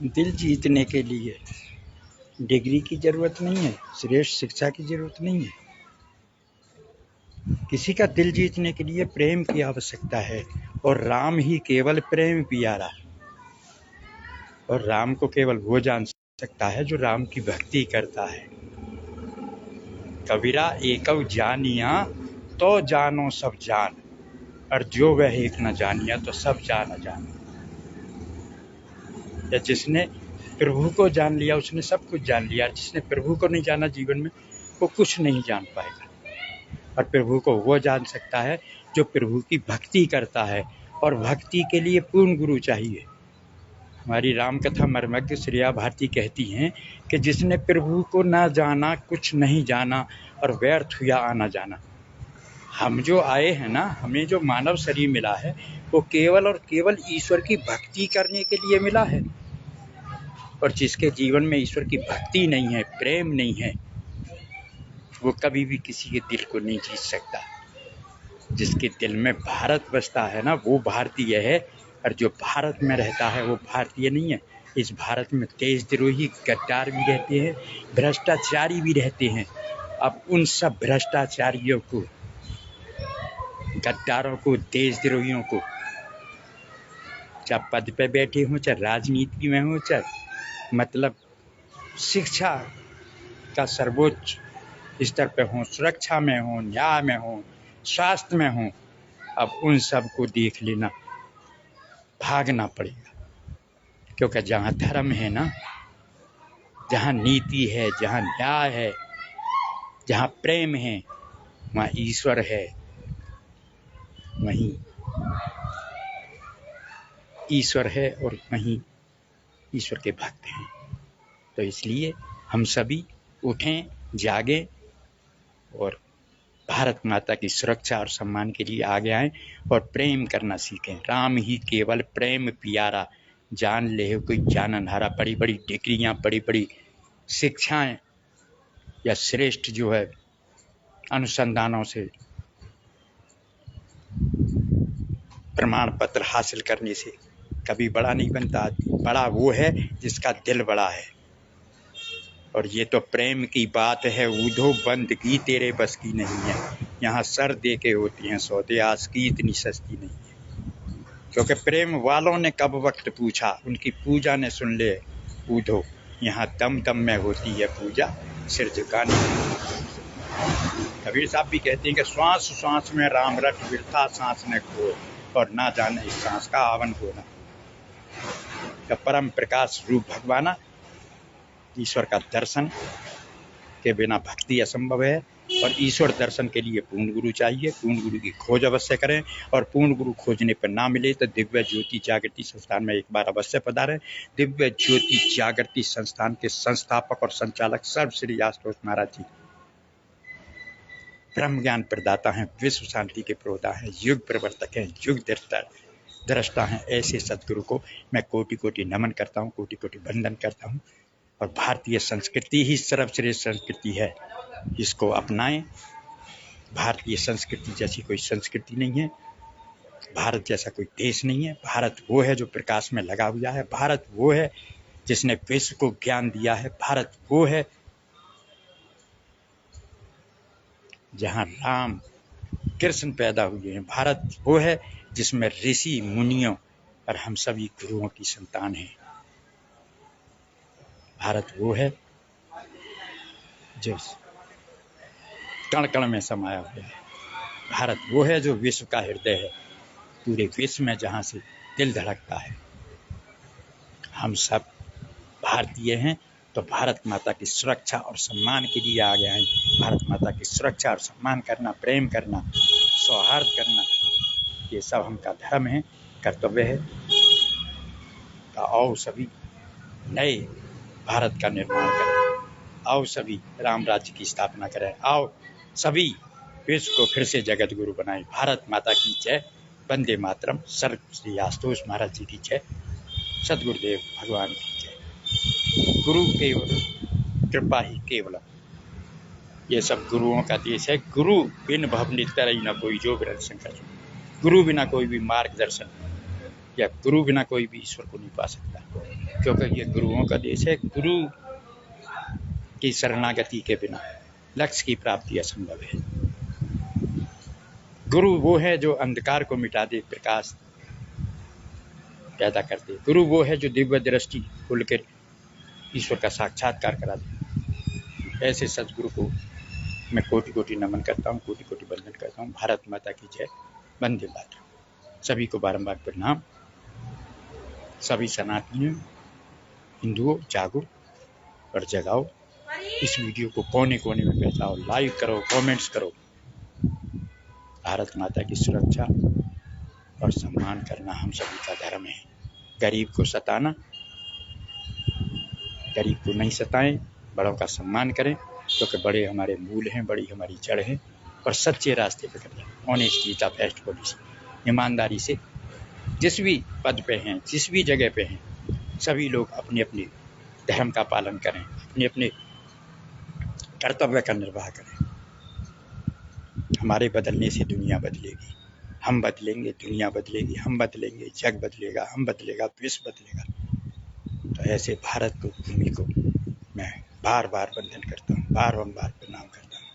दिल जीतने के लिए डिग्री की ज़रूरत नहीं है, श्रेष्ठ शिक्षा की ज़रूरत नहीं है। किसी का दिल जीतने के लिए प्रेम की आवश्यकता है, और राम ही केवल प्रेम पियारा। और राम को केवल वो जान सकता है जो राम की भक्ति करता है। कबीरा एकव जानिया तो जानो सब जान, और जो वह एक न जानिया तो सब जान अजान। या जिसने प्रभु को जान लिया उसने सब कुछ जान लिया, जिसने प्रभु को नहीं जाना जीवन में वो कुछ नहीं जान पाएगा। और प्रभु को वो जान सकता है जो प्रभु की भक्ति करता है, और भक्ति के लिए पूर्ण गुरु चाहिए। हमारी राम कथा मर्मज्ञ श्रेया भारती कहती हैं कि जिसने प्रभु को ना जाना कुछ नहीं जाना, और व्यर्थ हुआ आना जाना। हम जो आए हैं ना, हमें जो मानव शरीर मिला है वो केवल और केवल ईश्वर की भक्ति करने के लिए मिला है। और जिसके जीवन में ईश्वर की भक्ति नहीं है, प्रेम नहीं है, वो कभी भी किसी के दिल को नहीं जीत सकता। जिसके दिल में भारत बसता है ना, वो भारतीय है, और जो भारत में रहता है वो भारतीय नहीं है। इस भारत में देशद्रोही गद्दार भी रहते हैं, भ्रष्टाचारी भी रहते हैं। अब उन सब भ्रष्टाचारियों को, गद्दारों को, देशद्रोहियों को, चाहे पद पे बैठे हों, चाहे राजनीति में हो, चाहे मतलब शिक्षा का सर्वोच्च स्तर पे हों, सुरक्षा में हों, न्याय में हों, स्वास्थ्य में हों, अब उन सब को देख लेना, भागना पड़ेगा। क्योंकि जहाँ धर्म है ना, जहाँ नीति है, जहाँ न्याय है, जहाँ प्रेम है, वहाँ ईश्वर है। वहीं ईश्वर है और वहीं ईश्वर के भक्त हैं। तो इसलिए हम सभी उठें, जागें और भारत माता की सुरक्षा और सम्मान के लिए आगे आएं और प्रेम करना सीखें। राम ही केवल प्रेम पियारा, जान ले कोई जानन हारा। बड़ी बड़ी डिग्रियां, बड़ी बड़ी शिक्षाएं या श्रेष्ठ जो है अनुसंधानों से प्रमाण पत्र हासिल करने से कभी बड़ा नहीं बनता। बड़ा वो है जिसका दिल बड़ा है। और ये तो प्रेम की बात है, ऊधो बंदगी तेरे बस की नहीं है। यहाँ सर दे के होती हैं सौदे, आस की इतनी सस्ती नहीं है। क्योंकि प्रेम वालों ने कब वक्त पूछा, उनकी पूजा ने सुन ले ऊधो। यहाँ दम दम में होती है पूजा, सिर झुकाने। कबीर साहब भी कहते हैं कि श्वास श्वास में राम रट, बिरथा सांस ने खो, और ना जाने इस सांस का आवन होना। का परम प्रकाश रूप भगवाना, ईश्वर का दर्शन के बिना भक्ति असंभव है। और ईश्वर दर्शन के लिए पूर्ण गुरु चाहिए। पूर्ण गुरु की खोज अवश्य करें, और पूर्ण गुरु खोजने पर ना मिले तो दिव्य ज्योति जागृति संस्थान में एक बार अवश्य पधारें। दिव्य ज्योति जागृति संस्थान के संस्थापक और संचालक सर्वश्री आशुतोष महाराज जी ब्रह्म ज्ञान प्रदाता हैं, विश्व शांति के प्रोदा हैं, युग प्रवर्तक हैं, युग दृष्टा हैं। ऐसे सदगुरु को मैं कोटि कोटि नमन करता हूँ, कोटि कोटि वंदन करता हूँ। और भारतीय संस्कृति ही सर्वश्रेष्ठ संस्कृति है, इसको अपनाएं। भारतीय संस्कृति जैसी कोई संस्कृति नहीं है, भारत जैसा कोई देश नहीं है। भारत वो है जो प्रकाश में लगा हुआ है, भारत वो है जिसने विश्व को ज्ञान दिया है, भारत वो है जहाँ राम कृष्ण पैदा हुए हैं, भारत वो है जिसमें ऋषि मुनियों और हम सभी गुरुओं की संतान हैं। भारत वो है जो कण कण में समाया हुआ है। भारत वो है जो विश्व का हृदय है, पूरे विश्व में जहाँ से दिल धड़कता है। हम सब भारतीय हैं, तो भारत माता की सुरक्षा और सम्मान के लिए आगे आए। भारत माता की सुरक्षा और सम्मान करना, प्रेम करना, सौहार्द करना, ये सब हमका धर्म है, कर्तव्य है। तो आओ सभी नए भारत का निर्माण करें, आओ सभी राम राज्य की स्थापना करें, आओ सभी विश्व को फिर से जगत गुरु बनाएं। भारत माता की जय, वंदे मातरम। सर्व श्री आशुतोष महाराज जी की जय, सदगुरुदेव भगवान की जय। गुरु केवल, कृपा ही केवलम। ये सब गुरुओं का देश है। गुरु बिन भव नितर न कोई, जो बिरल शंकर। गुरु बिना कोई भी मार्गदर्शन या गुरु बिना कोई भी ईश्वर को नहीं पा सकता, क्योंकि ये गुरुओं का देश है। गुरु की शरणागति के बिना लक्ष्य की प्राप्ति असंभव है। गुरु वो है जो अंधकार को मिटा दे, प्रकाश पैदा कर दे। गुरु वो है जो दिव्य दृष्टि खुलकर ईश्वर का साक्षात्कार करा दे। ऐसे सदगुरु को मैं कोटि कोटि नमन करता हूँ, कोटि कोटि वंदन करता हूँ। भारत माता की जय, वंदे मातरम। सभी को बारंबार प्रणाम। सभी सनातनियों, हिंदुओं, जागो और जगाओ। इस वीडियो को कोने कोने में फैलाओ, लाइक करो, कमेंट्स करो। भारत माता की सुरक्षा और सम्मान करना हम सभी का धर्म है। गरीब को सताना, गरीब को नहीं सताएं, बड़ों का सम्मान करें, क्योंकि बड़े हमारे मूल हैं, बड़ी हमारी जड़ है। और सच्चे रास्ते पर करें, ऑनेस्टी द बेस्ट पॉलिसी। ईमानदारी से जिस भी पद पे हैं, जिस भी जगह पे हैं, सभी लोग अपने अपने धर्म का पालन करें, अपने अपने कर्तव्य का निर्वाह करें। हमारे बदलने से दुनिया बदलेगी। हम बदलेंगे, दुनिया बदलेगी। हम बदलेंगे, जग बदलेगा। हम बदलेगा, विश्व बदलेगा। तो ऐसे भारत को, भूमि को मैं बार बार वंदन करता हूँ, बार प्रणाम करता हूँ।